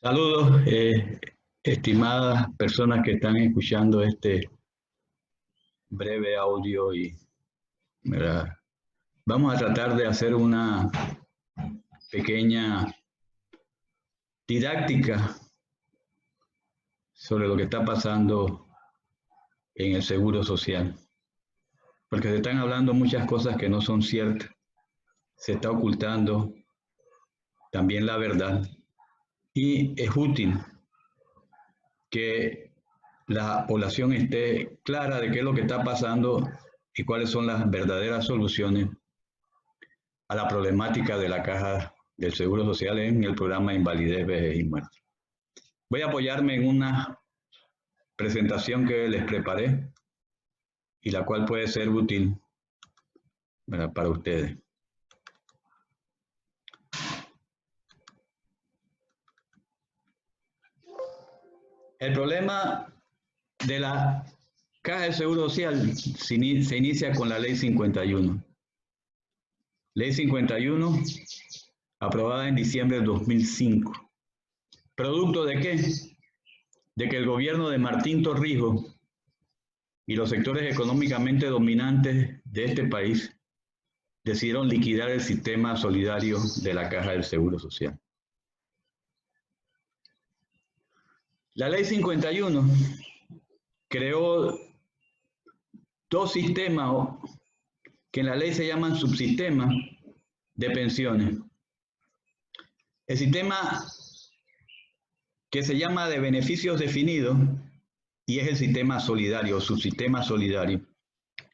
Saludos, estimadas personas que están escuchando este breve audio ¿verdad? Vamos a tratar de hacer una pequeña didáctica sobre lo que está pasando en el Seguro Social, porque se están hablando muchas cosas que no son ciertas, se está ocultando también la verdad y es útil que la población esté clara de qué es lo que está pasando y cuáles son las verdaderas soluciones a la problemática de la Caja del Seguro Social en el programa Invalidez, Vejez y Muerte. Voy a apoyarme en una presentación que les preparé y la cual puede ser útil, ¿verdad?, para ustedes. El problema de la Caja del Seguro Social se inicia con la Ley 51. Ley 51, aprobada en diciembre de 2005. ¿Producto de qué? De que el gobierno de Martín Torrijos y los sectores económicamente dominantes de este país decidieron liquidar el sistema solidario de la Caja del Seguro Social. La Ley 51 creó dos sistemas que en la ley se llaman subsistemas de pensiones. El sistema que se llama de beneficios definidos y es el sistema solidario, subsistema solidario.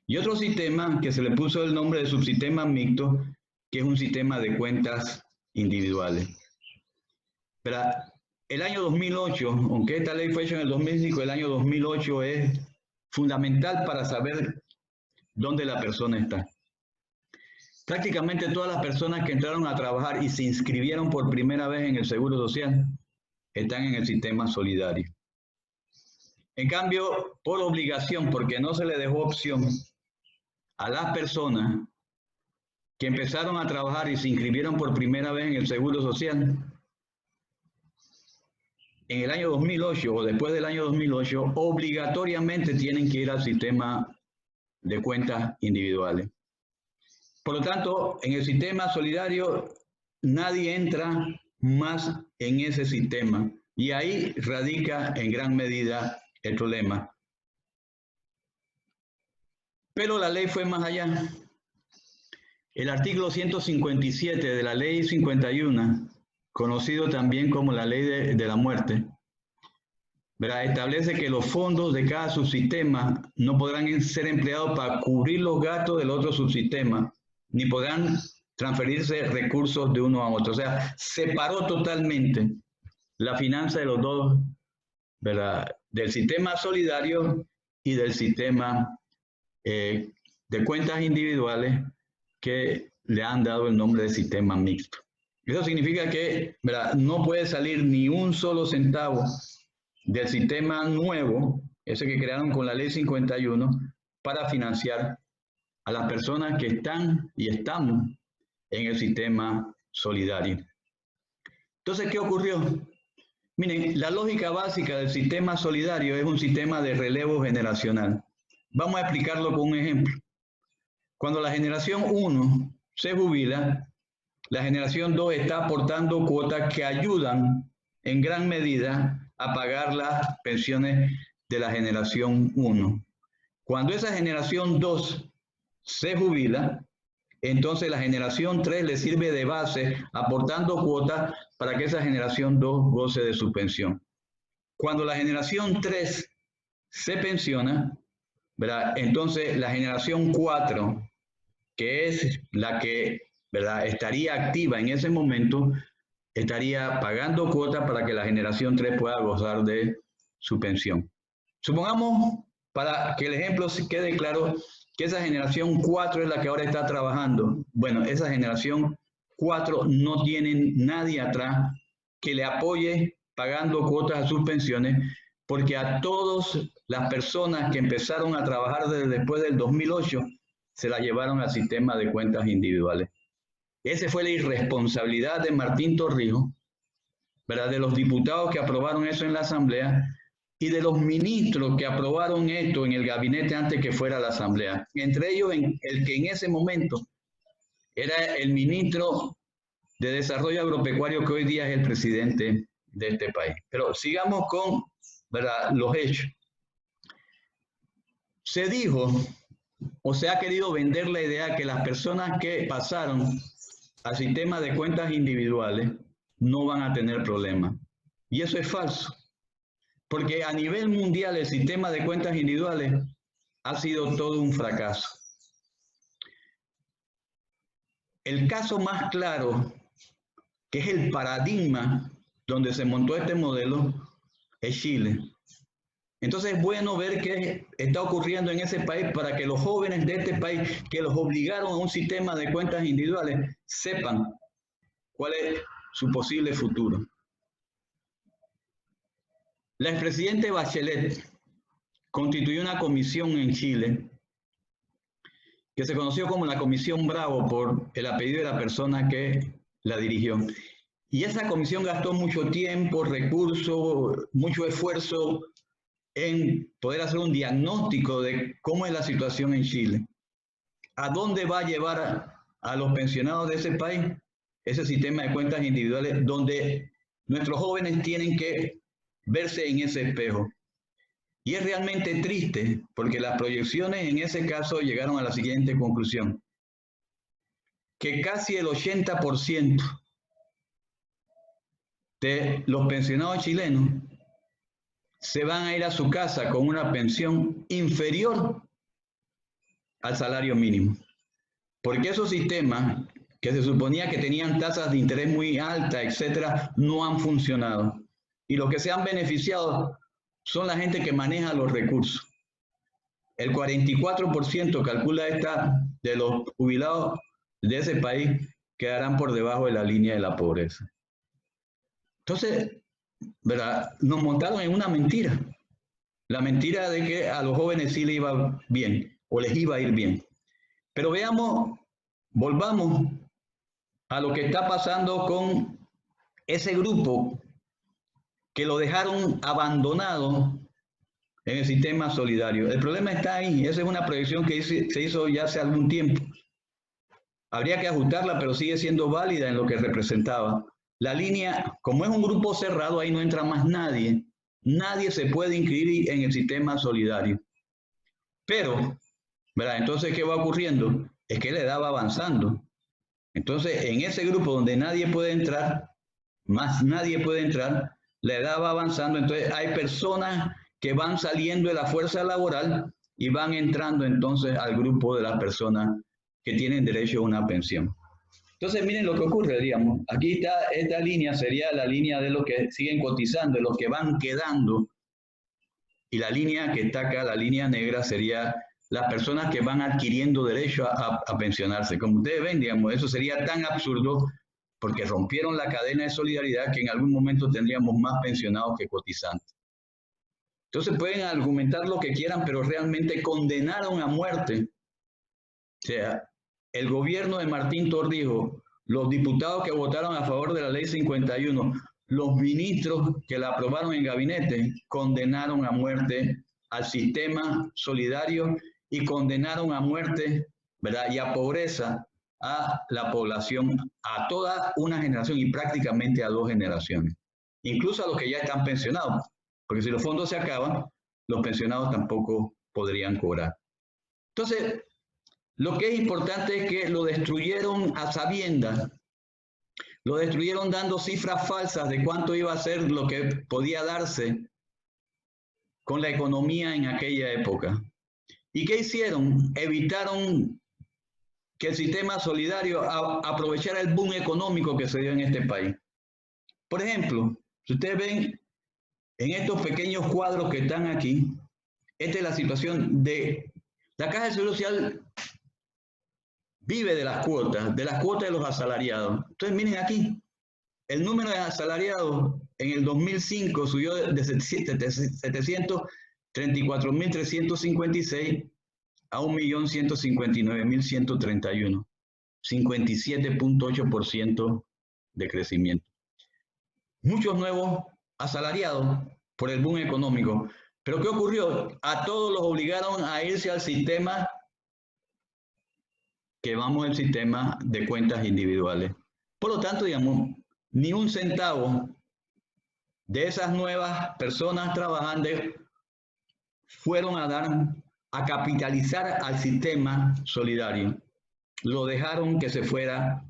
Y otro sistema que se le puso el nombre de subsistema mixto, que es un sistema de cuentas individuales. Pero el año 2008, aunque esta ley fue hecha en el 2005, el año 2008 es fundamental para saber dónde la persona está. Prácticamente todas las personas que entraron a trabajar y se inscribieron por primera vez en el Seguro Social están en el sistema solidario. En cambio, por obligación, porque no se le dejó opción a las personas que empezaron a trabajar y se inscribieron por primera vez en el Seguro Social, en el año 2008 o después del año 2008, obligatoriamente tienen que ir al sistema de cuentas individuales. Por lo tanto, en el sistema solidario, nadie entra más en ese sistema y ahí radica en gran medida el problema. Pero la ley fue más allá. El artículo 157 de la ley 51, conocido también como la ley de la muerte, ¿verdad?, establece que los fondos de cada subsistema no podrán ser empleados para cubrir los gastos del otro subsistema, ni podrán transferirse recursos de uno a otro. O sea, separó totalmente la finanza de los dos, ¿verdad?, del sistema solidario y del sistema de cuentas individuales, que le han dado el nombre de sistema mixto. Eso significa que, ¿verdad?, no puede salir ni un solo centavo del sistema nuevo, ese que crearon con la ley 51, para financiar a las personas que están y estamos en el sistema solidario. Entonces, ¿qué ocurrió? Miren, la lógica básica del sistema solidario es un sistema de relevo generacional. Vamos a explicarlo con un ejemplo. Cuando la generación 1 se jubila, la generación 2 está aportando cuotas que ayudan en gran medida a pagar las pensiones de la generación 1. Cuando esa generación 2 se jubila, entonces la generación 3 le sirve de base aportando cuotas para que esa generación 2 goce de su pensión. Cuando la generación 3 se pensiona, ¿verdad?, entonces la generación 4, que es la que, ¿verdad?, estaría activa en ese momento, estaría pagando cuotas para que la generación 3 pueda gozar de su pensión. Supongamos, para que el ejemplo quede claro, que esa generación 4 es la que ahora está trabajando. Bueno, esa generación 4 no tiene nadie atrás que le apoye pagando cuotas a sus pensiones, porque a todas las personas que empezaron a trabajar desde después del 2008 se la llevaron al sistema de cuentas individuales. Esa fue la irresponsabilidad de Martín Torrijos, ¿verdad?, de los diputados que aprobaron eso en la Asamblea y de los ministros que aprobaron esto en el gabinete antes que fuera a la Asamblea. Entre ellos, el que en ese momento era el ministro de Desarrollo Agropecuario, que hoy día es el presidente de este país. Pero sigamos con, ¿verdad?, los hechos. Se dijo, o se ha querido vender la idea que las personas que pasaron al sistema de cuentas individuales no van a tener problemas. Y eso es falso, porque a nivel mundial el sistema de cuentas individuales ha sido todo un fracaso. El caso más claro, que es el paradigma donde se montó este modelo, es Chile. Entonces es bueno ver qué está ocurriendo en ese país para que los jóvenes de este país que los obligaron a un sistema de cuentas individuales sepan cuál es su posible futuro. La expresidenta Bachelet constituyó una comisión en Chile que se conoció como la Comisión Bravo por el apellido de la persona que la dirigió. Y esa comisión gastó mucho tiempo, recursos, mucho esfuerzo en poder hacer un diagnóstico de cómo es la situación en Chile. ¿A dónde va a llevar a los pensionados de ese país ese sistema de cuentas individuales donde nuestros jóvenes tienen que verse en ese espejo? Y es realmente triste porque las proyecciones en ese caso llegaron a la siguiente conclusión: que casi el 80% de los pensionados chilenos se van a ir a su casa con una pensión inferior al salario mínimo. Porque esos sistemas que se suponía que tenían tasas de interés muy altas, etcétera, no han funcionado. Y los que se han beneficiado son la gente que maneja los recursos. El 44% calcula de los jubilados de ese país quedarán por debajo de la línea de la pobreza. Entonces, ¿verdad?, nos montaron en una mentira. La mentira de que a los jóvenes sí les iba bien o les iba a ir bien. Pero veamos, volvamos a lo que está pasando con ese grupo que lo dejaron abandonado en el sistema solidario. El problema está ahí. Esa es una proyección que se hizo ya hace algún tiempo. Habría que ajustarla, pero sigue siendo válida en lo que representaba. La línea, como es un grupo cerrado, ahí no entra más nadie. Nadie se puede inscribir en el sistema solidario. Pero, ¿verdad?, entonces, ¿qué va ocurriendo? Es que la edad va avanzando. Entonces, en ese grupo donde nadie puede entrar, más nadie puede entrar, la edad va avanzando. Entonces, hay personas que van saliendo de la fuerza laboral y van entrando entonces al grupo de las personas que tienen derecho a una pensión. Entonces, miren lo que ocurre, digamos. Aquí está, esta línea sería la línea de los que siguen cotizando, de los que van quedando. Y la línea que está acá, la línea negra, sería las personas que van adquiriendo derecho a pensionarse. Como ustedes ven, digamos, eso sería tan absurdo porque rompieron la cadena de solidaridad que en algún momento tendríamos más pensionados que cotizantes. Entonces pueden argumentar lo que quieran, pero realmente condenaron a muerte. O sea, el gobierno de Martín Torrijos, los diputados que votaron a favor de la ley 51, los ministros que la aprobaron en gabinete, condenaron a muerte al sistema solidario y condenaron a muerte, ¿verdad?, y a pobreza a la población, a toda una generación y prácticamente a 2 generaciones, incluso a los que ya están pensionados, porque si los fondos se acaban, los pensionados tampoco podrían cobrar. Entonces, lo que es importante es que lo destruyeron a sabiendas, lo destruyeron dando cifras falsas de cuánto iba a ser lo que podía darse con la economía en aquella época. ¿Y qué hicieron? Evitaron que el sistema solidario aprovechara el boom económico que se dio en este país. Por ejemplo, si ustedes ven en estos pequeños cuadros que están aquí, esta es la situación de la Caja de Seguro Social. Vive de las cuotas de los asalariados. Entonces, miren aquí, el número de asalariados en el 2005 subió de 734.356 a 1.159.131, 57.8% de crecimiento. muchos nuevos asalariados por el boom económico. Pero ¿qué ocurrió? A todos los obligaron a irse al sistema que vamos al sistema de cuentas individuales. Por lo tanto, digamos, ni un centavo de esas nuevas personas trabajantes fueron a capitalizar al sistema solidario. Lo dejaron que se fuera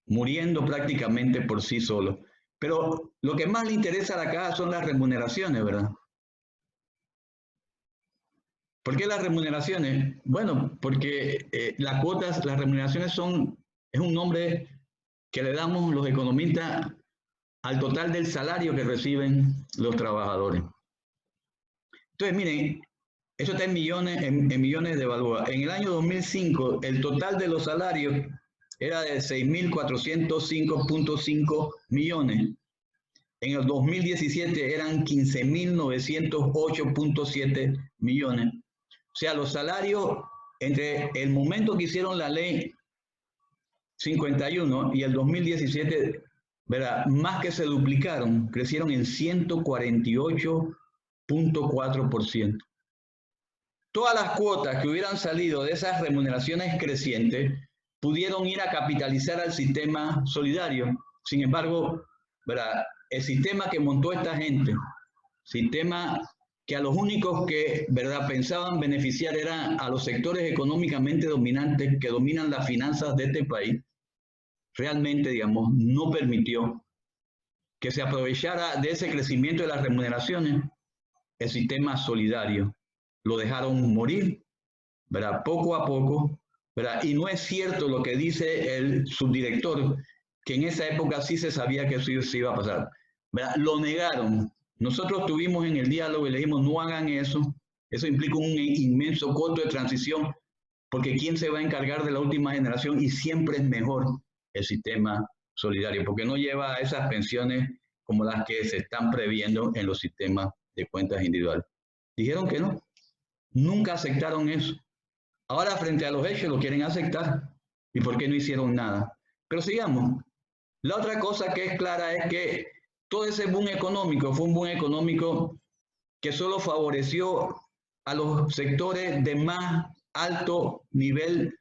muriendo prácticamente por sí solo. Pero lo que más le interesa a la caja son las remuneraciones, ¿verdad? ¿Por qué las remuneraciones? Bueno, porque las cuotas, las remuneraciones es un nombre que le damos los economistas al total del salario que reciben los trabajadores. Entonces, miren, eso está en millones de balboas. En el año 2005, el total de los salarios era de 6.405.5 millones. En el 2017 eran 15.908.7 millones. O sea, los salarios entre el momento que hicieron la ley 51 y el 2017, ¿verdad? Más que se duplicaron, crecieron en 148.4%. Todas las cuotas que hubieran salido de esas remuneraciones crecientes pudieron ir a capitalizar al sistema solidario. Sin embargo, ¿verdad? El sistema que montó esta gente, sistema que a los únicos que, ¿verdad?, pensaban beneficiar eran a los sectores económicamente dominantes que dominan las finanzas de este país, realmente, digamos, no permitió que se aprovechara de ese crecimiento de las remuneraciones el sistema solidario. Lo dejaron morir, ¿verdad?, poco a poco, ¿verdad? Y no es cierto lo que dice el subdirector, que en esa época sí se sabía que eso se iba a pasar, ¿verdad? Lo negaron. Nosotros estuvimos en el diálogo y le dijimos, no hagan eso, eso implica un inmenso costo de transición, porque ¿quién se va a encargar de la última generación? Y siempre es mejor el sistema solidario, porque no lleva a esas pensiones como las que se están previendo en los sistemas de cuentas individuales. Dijeron que no, nunca aceptaron eso. Ahora frente a los hechos lo quieren aceptar. ¿Y por qué no hicieron nada? Pero sigamos. La otra cosa que es clara es que todo ese boom económico fue un boom económico que solo favoreció a los sectores de más alto nivel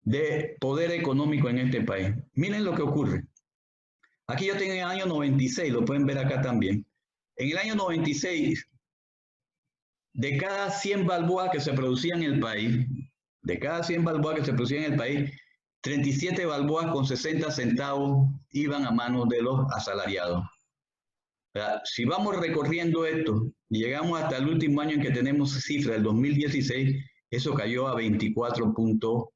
de poder económico en este país. Miren lo que ocurre. Aquí yo tengo el año 96, lo pueden ver acá también. En el año 96, de cada 100 balboas que se producían en el país, 37 balboas con 60 centavos iban a manos de los asalariados. Si vamos recorriendo esto y llegamos hasta el último año en que tenemos cifra, el 2016, eso cayó a 24.8,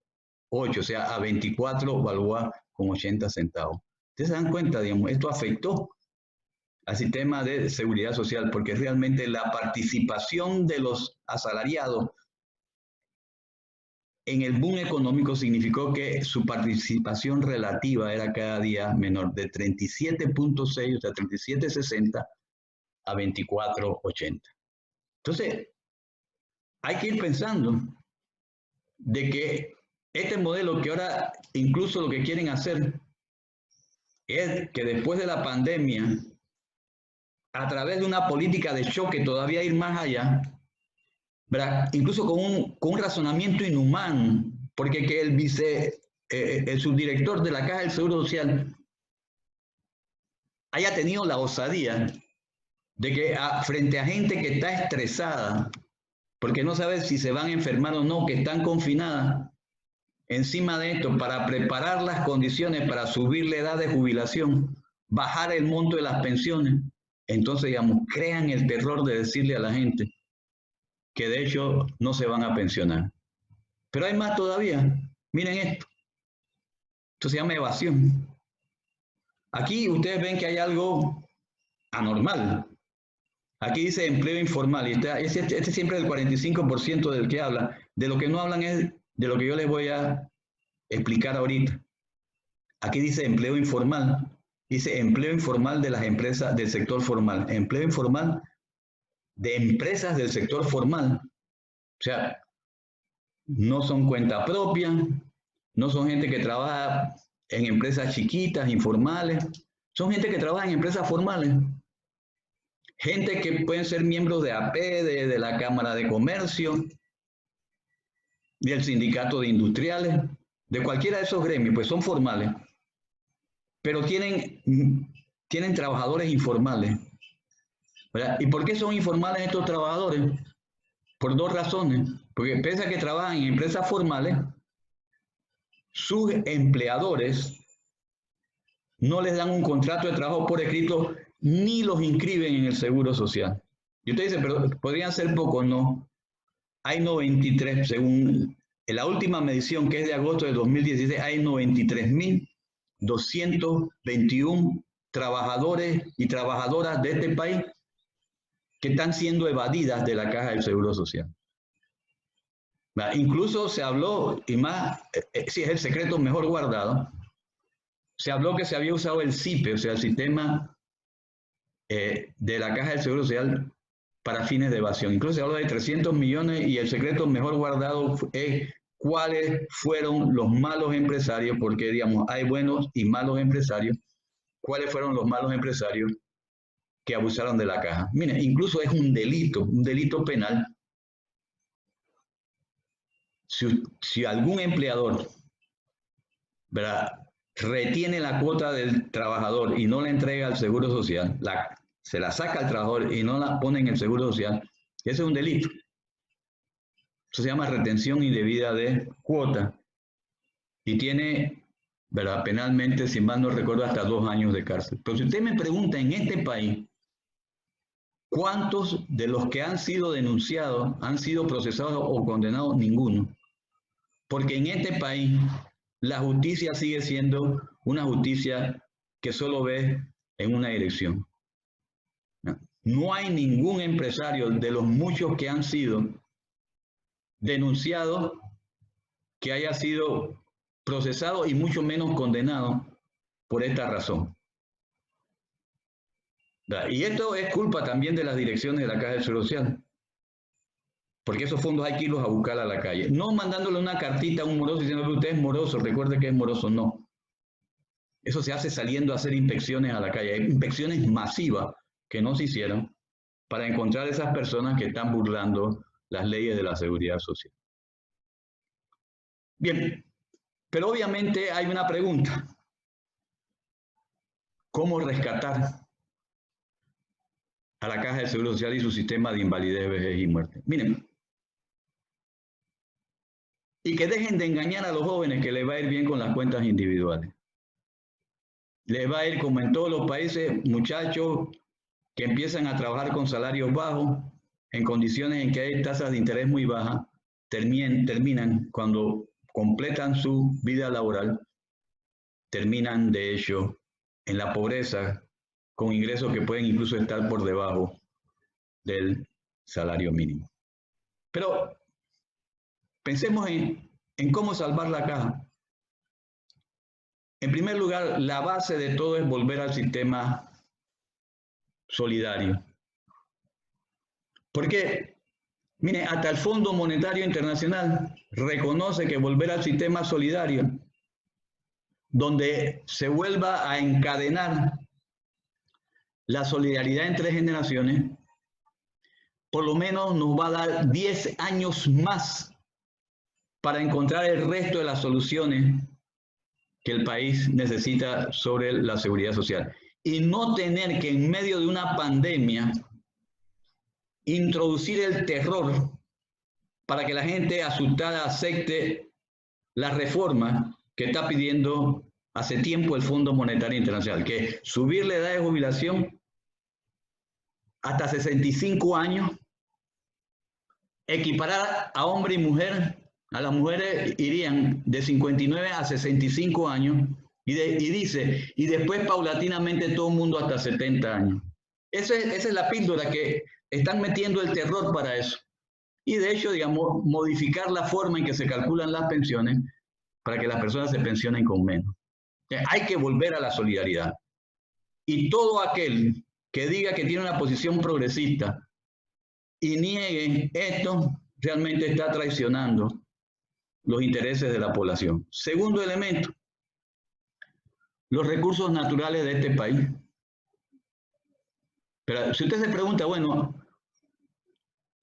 o sea, a 24 balboas con 80 centavos. Ustedes se dan cuenta, digamos, esto afectó al sistema de seguridad social, porque realmente la participación de los asalariados en el boom económico significó que su participación relativa era cada día menor, de 37.6, o sea, 37.60 a 24.80. Entonces, hay que ir pensando de que este modelo que ahora incluso lo que quieren hacer es que después de la pandemia, a través de una política de choque todavía ir más allá, ¿verdad? Incluso con un razonamiento inhumano, porque que el subdirector de la Caja del Seguro Social haya tenido la osadía de que frente a gente que está estresada, porque no sabe si se van a enfermar o no, que están confinadas, encima de esto, para preparar las condiciones para subir la edad de jubilación, bajar el monto de las pensiones, entonces, digamos, crean el terror de decirle a la gente que de hecho no se van a pensionar. Pero hay más todavía. Miren esto. Esto se llama evasión. Aquí ustedes ven que hay algo anormal. Aquí dice empleo informal. Y este siempre es el 45% del que habla. De lo que no hablan es de lo que yo les voy a explicar ahorita. Aquí dice empleo informal. Dice empleo informal de las empresas del sector formal. Empleo informal de empresas del sector formal. O sea, no son cuenta propia, no son gente que trabaja en empresas chiquitas, informales, son gente que trabaja en empresas formales. Gente que pueden ser miembros de AP, de la Cámara de Comercio, del Sindicato de Industriales, de cualquiera de esos gremios, pues son formales. Pero tienen trabajadores informales, ¿verdad? ¿Y por qué son informales estos trabajadores? Por dos razones. Porque pese a que trabajan en empresas formales, sus empleadores no les dan un contrato de trabajo por escrito ni los inscriben en el Seguro Social. Y usted dice, pero podrían ser pocos, no. Hay 93, según la última medición que es de agosto de 2016, hay 93.221 trabajadores y trabajadoras de este país que están siendo evadidas de la caja del Seguro Social. Incluso se habló, y más, si es el secreto mejor guardado, se habló que se había usado el SIPE, o sea, el sistema de la caja del Seguro Social para fines de evasión. Incluso se habló de 300 millones y el secreto mejor guardado es cuáles fueron los malos empresarios, porque digamos, hay buenos y malos empresarios, cuáles fueron los malos empresarios que abusaron de la caja. Miren, incluso es un delito penal. Si algún empleador, ¿verdad?, retiene la cuota del trabajador y no la entrega al Seguro Social, se la saca al trabajador y no la pone en el Seguro Social, ese es un delito. Eso se llama retención indebida de cuota y tiene, ¿verdad?, penalmente, si mal no recuerdo, hasta 2 años de cárcel. Pero si usted me pregunta en este país, ¿cuántos de los que han sido denunciados han sido procesados o condenados? Ninguno. Porque en este país la justicia sigue siendo una justicia que solo ve en una dirección. No hay ningún empresario de los muchos que han sido denunciados que haya sido procesado y mucho menos condenado por esta razón. Y esto es culpa también de las direcciones de la Caja del Seguro Social, porque esos fondos hay que irlos a buscar a la calle. No mandándole una cartita a un moroso diciendo que usted es moroso, recuerde que es moroso, no. Eso se hace saliendo a hacer inspecciones a la calle. Hay inspecciones masivas que no se hicieron para encontrar esas personas que están burlando las leyes de la seguridad social. Bien, pero obviamente hay una pregunta. ¿Cómo rescatar a la Caja de Seguro Social y su sistema de invalidez, vejez y muerte? Miren, y que dejen de engañar a los jóvenes que les va a ir bien con las cuentas individuales. Les va a ir como en todos los países, muchachos que empiezan a trabajar con salarios bajos, en condiciones en que hay tasas de interés muy bajas, terminan cuando completan su vida laboral, terminan de hecho en la pobreza, con ingresos que pueden incluso estar por debajo del salario mínimo. Pero pensemos en cómo salvar la caja. En primer lugar, la base de todo es volver al sistema solidario. Porque, mire, hasta el Fondo Monetario Internacional reconoce que volver al sistema solidario, donde se vuelva a encadenar la solidaridad entre generaciones, por lo menos nos va a dar 10 años más para encontrar el resto de las soluciones que el país necesita sobre la seguridad social. Y no tener que en medio de una pandemia introducir el terror para que la gente asustada acepte la reforma que está pidiendo hace tiempo el Fondo Monetario Internacional, que es subir la edad de jubilación hasta 65 años, equiparar a hombre y mujer. A las mujeres irían de 59 a 65 años y dice, y después paulatinamente todo el mundo hasta 70 años. Esa es la píldora que están metiendo el terror para eso. Y de hecho, digamos, modificar la forma en que se calculan las pensiones para que las personas se pensionen con menos. Hay que volver a la solidaridad. Y todo aquel que diga que tiene una posición progresista y niegue esto, realmente está traicionando los intereses de la población. Segundo elemento, los recursos naturales de este país. Pero si usted se pregunta, bueno,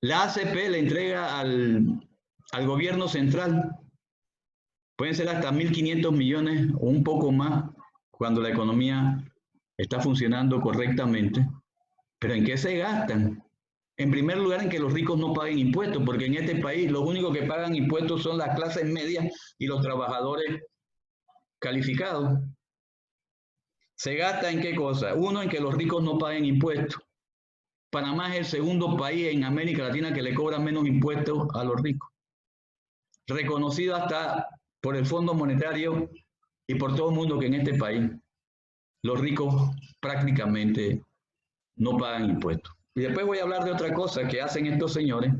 la ACP le entrega al gobierno central, pueden ser hasta 1.500 millones o un poco más cuando la economía está funcionando correctamente. ¿Pero en qué se gastan? En primer lugar, en que los ricos no paguen impuestos, porque en este país los únicos que pagan impuestos son las clases medias y los trabajadores calificados. ¿Se gasta en qué cosa? Uno, en que los ricos no paguen impuestos. Panamá es el segundo país en América Latina que le cobra menos impuestos a los ricos. Reconocido hasta por el Fondo Monetario y por todo el mundo que en este país los ricos prácticamente no pagan impuestos. Y después voy a hablar de otra cosa que hacen estos señores.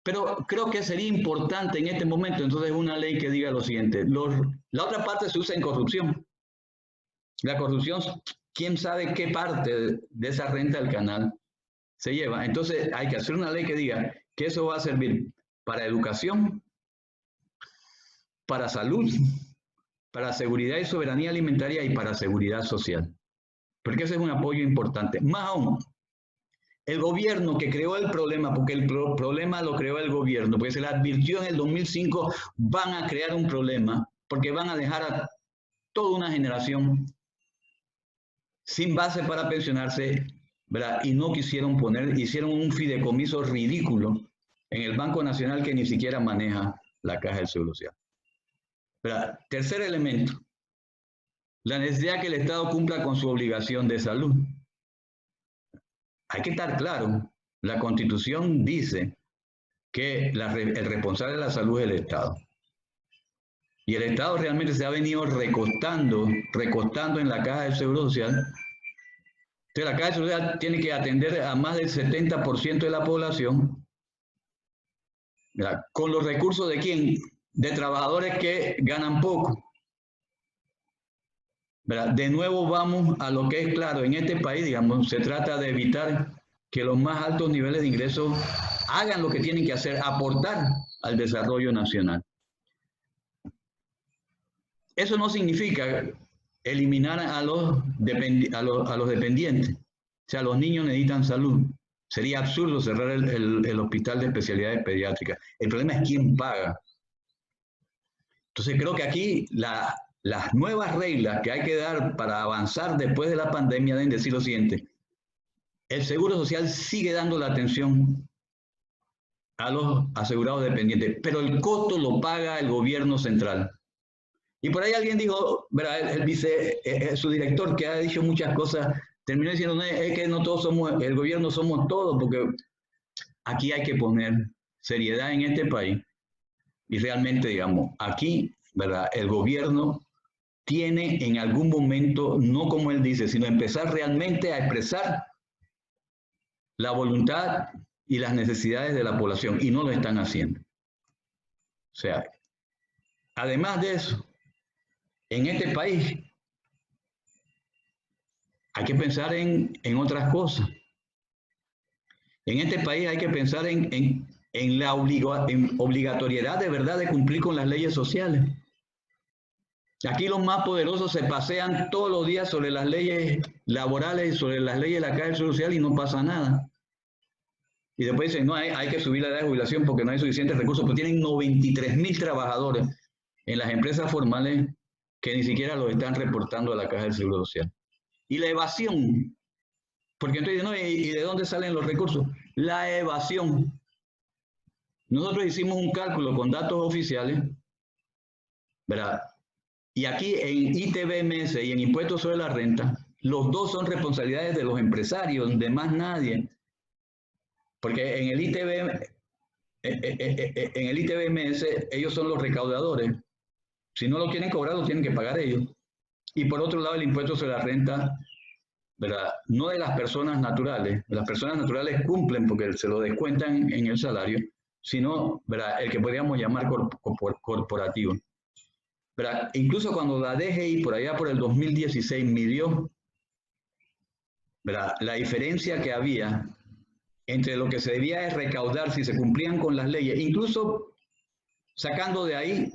Pero creo que sería importante en este momento, entonces, una ley que diga lo siguiente. La otra parte se usa en corrupción. La corrupción, quién sabe qué parte de esa renta del canal se lleva. Entonces, hay que hacer una ley que diga que eso va a servir para educación, para salud, para seguridad y soberanía alimentaria y para seguridad social. Porque ese es un apoyo importante. Más aún, el gobierno que creó el problema, porque el problema lo creó el gobierno, porque se le advirtió en el 2005, van a crear un problema, porque van a dejar a toda una generación sin base para pensionarse, ¿verdad? Y no quisieron hicieron un fideicomiso ridículo en el Banco Nacional que ni siquiera maneja la Caja del Seguro Social. ¿Verdad? Tercer elemento, la necesidad que el Estado cumpla con su obligación de salud. Hay que estar claro, la Constitución dice que el responsable de la salud es el Estado. Y el Estado realmente se ha venido recostando en la Caja del Seguro Social. Entonces, la Caja del Seguro Social tiene que atender a más del 70% de la población. ¿Verdad? ¿Con los recursos de quién? De trabajadores que ganan poco. ¿Verdad? De nuevo vamos a lo que es claro, en este país, digamos, se trata de evitar que los más altos niveles de ingresos hagan lo que tienen que hacer, aportar al desarrollo nacional. Eso no significa eliminar a los dependientes. O sea, los niños necesitan salud. Sería absurdo cerrar el hospital de especialidades pediátricas. El problema es quién paga. Entonces creo que aquí las nuevas reglas que hay que dar para avanzar después de la pandemia deben decir lo siguiente. El Seguro Social sigue dando la atención a los asegurados dependientes, pero el costo lo paga el gobierno central. Y por ahí alguien dijo, ¿verdad? Su director, que ha dicho muchas cosas, terminó diciendo, es que no todos somos, el gobierno somos todos, porque aquí hay que poner seriedad en este país. Y realmente, digamos, aquí, ¿verdad? El gobierno tiene en algún momento, no como él dice, sino empezar realmente a expresar la voluntad y las necesidades de la población, y no lo están haciendo. O sea, además de eso, en este país hay que pensar en otras cosas. En este país hay que pensar en la obligatoriedad de verdad de cumplir con las leyes sociales. Aquí los más poderosos se pasean todos los días sobre las leyes laborales y sobre las leyes de la Caja del Seguro Social y no pasa nada. Y después dicen, no, hay que subir la edad de jubilación porque no hay suficientes recursos, pero tienen 93.000 trabajadores en las empresas formales que ni siquiera los están reportando a la Caja del Seguro Social. Y la evasión, porque entonces, ¿no? ¿Y de dónde salen los recursos? La evasión. Nosotros hicimos un cálculo con datos oficiales, ¿verdad? Y aquí en ITBMS y en impuestos sobre la renta, los dos son responsabilidades de los empresarios, de más nadie. Porque en el ITBMS ellos son los recaudadores. Si no lo quieren cobrar, lo tienen que pagar ellos. Y por otro lado, el impuesto sobre la renta, ¿verdad? No de las personas naturales. Las personas naturales cumplen porque se lo descuentan en el salario, sino, ¿verdad? El que podríamos llamar corporativo. ¿Verdad? Incluso cuando la DGI, por allá por el 2016, midió, ¿verdad?, la diferencia que había entre lo que se debía recaudar si se cumplían con las leyes, incluso sacando de ahí,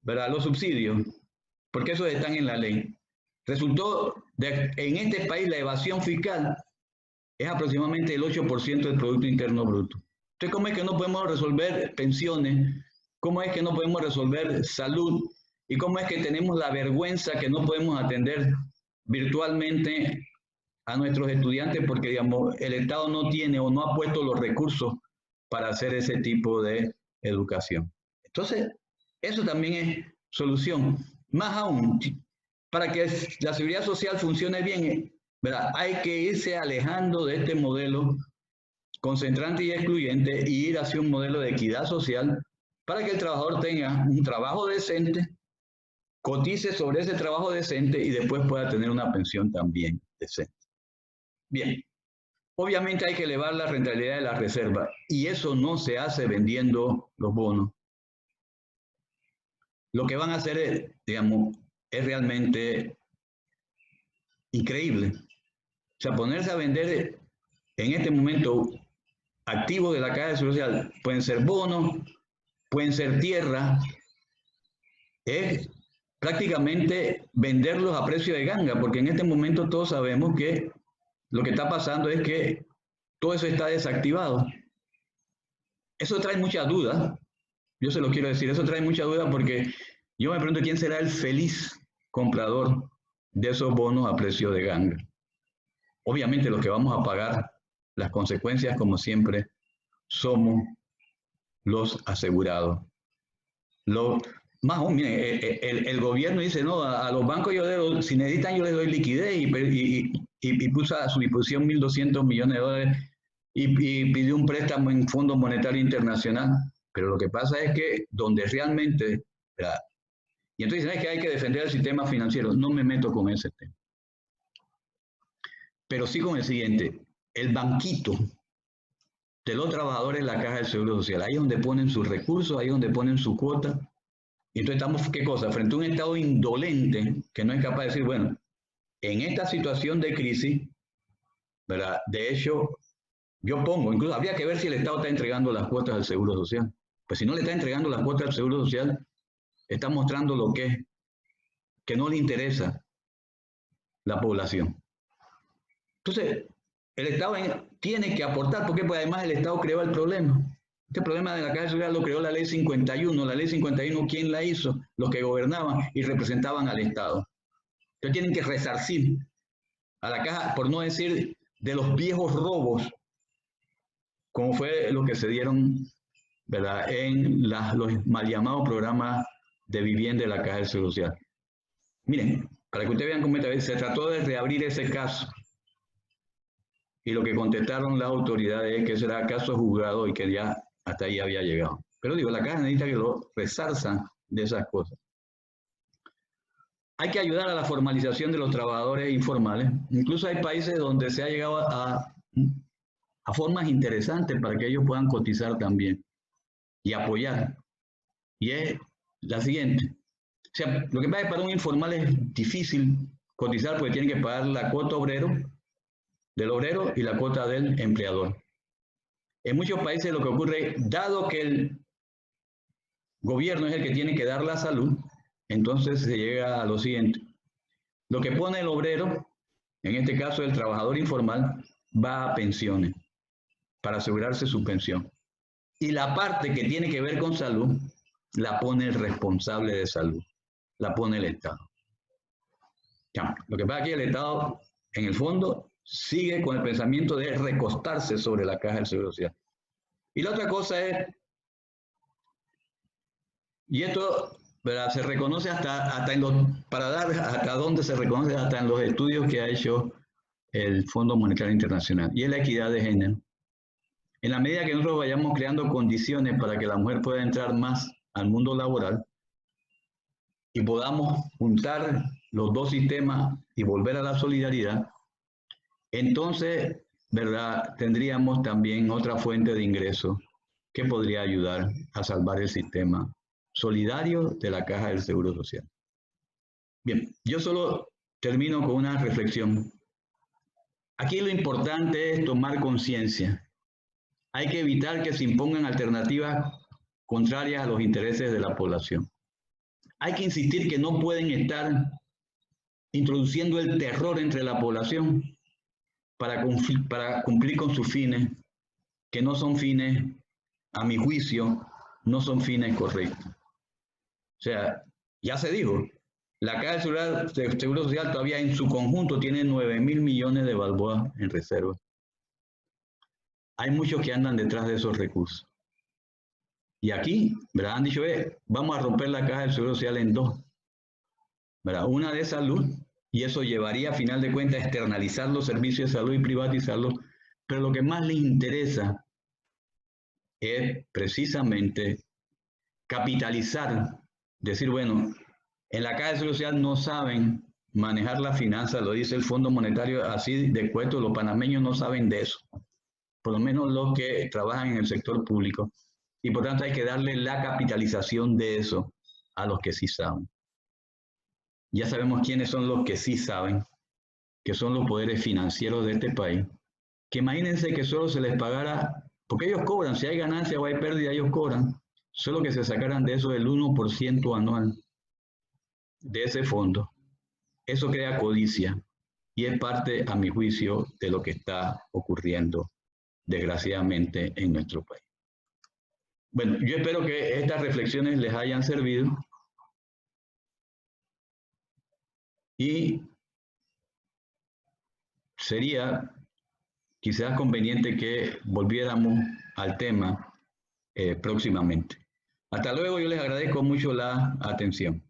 ¿verdad?, los subsidios, porque esos están en la ley. Resultó, en este país la evasión fiscal es aproximadamente el 8% del Producto Interno Bruto. Entonces, ¿cómo es que no podemos resolver pensiones? ¿Cómo es que no podemos resolver salud? ¿Y cómo es que tenemos la vergüenza que no podemos atender virtualmente a nuestros estudiantes porque, digamos, el Estado no tiene o no ha puesto los recursos para hacer ese tipo de educación? Entonces, eso también es solución. Más aún, para que la seguridad social funcione bien, ¿verdad? Hay que irse alejando de este modelo concentrante y excluyente y ir hacia un modelo de equidad social para que el trabajador tenga un trabajo decente, cotice sobre ese trabajo decente y después pueda tener una pensión también decente. Bien, obviamente hay que elevar la rentabilidad de la reserva y eso no se hace vendiendo los bonos. Lo que van a hacer es, digamos, es realmente increíble. O sea, ponerse a vender en este momento activos de la Caja de Seguridad Social, pueden ser bonos, pueden ser tierra, es prácticamente venderlos a precio de ganga, porque en este momento todos sabemos que lo que está pasando es que todo eso está desactivado. Eso trae muchas dudas, yo se lo quiero decir, eso trae muchas dudas porque yo me pregunto quién será el feliz comprador de esos bonos a precio de ganga. Obviamente los que vamos a pagar las consecuencias, como siempre, somos los asegurados. Más o menos, el gobierno dice, no, a los bancos si necesitan yo les doy liquidez y puso a su disposición 1.200 millones de dólares y pidió un préstamo en Fondo Monetario Internacional. Pero lo que pasa es que donde realmente, ¿verdad? Y entonces dicen, es que hay que defender el sistema financiero. No me meto con ese tema. Pero sí con el siguiente, el banquito de los trabajadores de la Caja del Seguro Social, ahí es donde ponen sus recursos, ahí es donde ponen su cuota. Y entonces estamos, ¿qué cosa? Frente a un Estado indolente que no es capaz de decir, bueno, en esta situación de crisis, ¿verdad? De hecho, yo pongo, incluso habría que ver si el Estado está entregando las cuotas al Seguro Social. Pues si no le está entregando las cuotas al Seguro Social, está mostrando lo que es, que no le interesa la población. Entonces, el Estado tiene que aportar, porque pues además el Estado creó el problema. Este problema de la Caja de Seguridad lo creó la Ley 51. La Ley 51, ¿quién la hizo? Los que gobernaban y representaban al Estado. Entonces tienen que resarcir a la Caja, por no decir de los viejos robos, como fue lo que se dieron, ¿verdad?, en los mal llamados programas de vivienda de la Caja de Seguro Social. Miren, para que ustedes vean cómo se trató de reabrir ese caso. Y lo que contestaron las autoridades es que ese era caso juzgado y que ya hasta ahí había llegado. Pero digo, la Caja necesita que lo resarzan de esas cosas. Hay que ayudar a la formalización de los trabajadores informales. Incluso hay países donde se ha llegado a formas interesantes para que ellos puedan cotizar también y apoyar. Y es la siguiente. O sea, lo que pasa es que para un informal es difícil cotizar porque tiene que pagar la cuota del obrero y la cuota del empleador. En muchos países lo que ocurre, dado que el gobierno es el que tiene que dar la salud, entonces se llega a lo siguiente. Lo que pone el obrero, en este caso el trabajador informal, va a pensiones para asegurarse su pensión. Y la parte que tiene que ver con salud, la pone el responsable de salud, la pone el Estado. Ya, lo que pasa es que el Estado, en el fondo, sigue con el pensamiento de recostarse sobre la Caja del Seguro Social. Y la otra cosa es, y esto, ¿verdad?, se reconoce hasta dónde se reconoce hasta en los estudios que ha hecho el Fondo Monetario Internacional, y es la equidad de género. En la medida que nosotros vayamos creando condiciones para que la mujer pueda entrar más al mundo laboral y podamos juntar los dos sistemas y volver a la solidaridad, entonces, ¿verdad?, tendríamos también otra fuente de ingresos que podría ayudar a salvar el sistema solidario de la Caja del Seguro Social. Bien, yo solo termino con una reflexión. Aquí lo importante es tomar conciencia. Hay que evitar que se impongan alternativas contrarias a los intereses de la población. Hay que insistir que no pueden estar introduciendo el terror entre la población para cumplir con sus fines, que no son fines, a mi juicio, no son fines correctos. O sea, ya se dijo, la Caja de Seguro Social todavía en su conjunto tiene 9.000 millones de balboas en reserva. Hay muchos que andan detrás de esos recursos. Y aquí, ¿verdad? Han dicho, vamos a romper la Caja del Seguro Social en dos, ¿verdad? Una de salud, y eso llevaría a final de cuentas a externalizar los servicios de salud y privatizarlos, pero lo que más les interesa es precisamente capitalizar, decir, bueno, en la Caja del Seguro Social no saben manejar la finanza, lo dice el Fondo Monetario, así de cuento, los panameños no saben de eso, por lo menos los que trabajan en el sector público, y por tanto hay que darle la capitalización de eso a los que sí saben. Ya sabemos quiénes son los que sí saben, que son los poderes financieros de este país, que imagínense que solo se les pagara, porque ellos cobran, si hay ganancia o hay pérdida, ellos cobran, solo que se sacaran de eso el 1% anual de ese fondo. Eso crea codicia y es parte, a mi juicio, de lo que está ocurriendo, desgraciadamente, en nuestro país. Bueno, yo espero que estas reflexiones les hayan servido y sería quizás conveniente que volviéramos al tema próximamente. Hasta luego, yo les agradezco mucho la atención.